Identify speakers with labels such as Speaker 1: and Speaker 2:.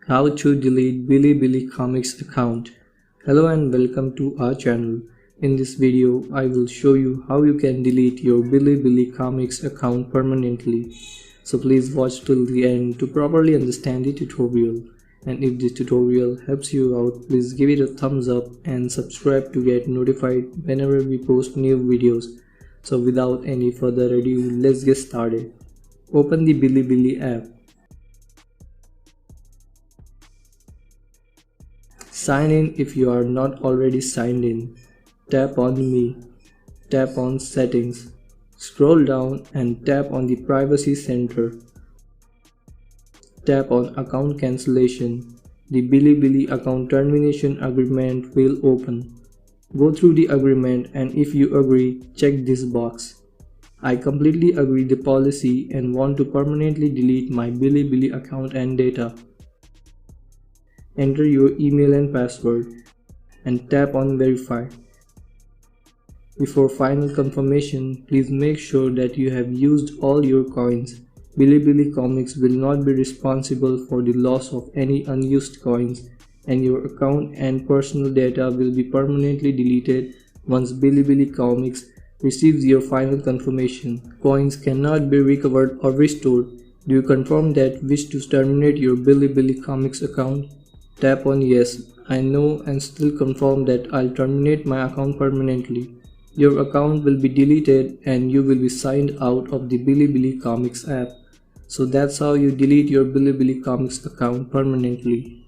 Speaker 1: How to delete Bilibili Comics account. Hello and welcome to our channel. In this video, I will show you how you can delete your Bilibili Comics account permanently. So please watch till the end to properly understand the tutorial. And if this tutorial helps you out, please give it a thumbs up and subscribe to get notified whenever we post new videos. So without any further ado, let's get started. Open the Bilibili app. Sign in if you are not already signed in. Tap on Me. Tap on Settings. Scroll down and tap on the Privacy Center. Tap on Account Cancellation. The Bilibili account termination agreement will open. Go through the agreement and if you agree, check this box. I completely agree the policy and want to permanently delete my Bilibili account and data. Enter your email and password and tap on Verify. Before final confirmation, please make sure that you have used all your coins. Bilibili Comics will not be responsible for the loss of any unused coins, and your account and personal data will be permanently deleted once Bilibili Comics receives your final confirmation. Coins cannot be recovered or restored. Do you confirm that wish to terminate your Bilibili Comics account? Tap on Yes, I know and still confirm that I'll terminate my account permanently. Your account will be deleted and you will be signed out of the Bilibili Comics app. So that's how you delete your Bilibili Comics account permanently.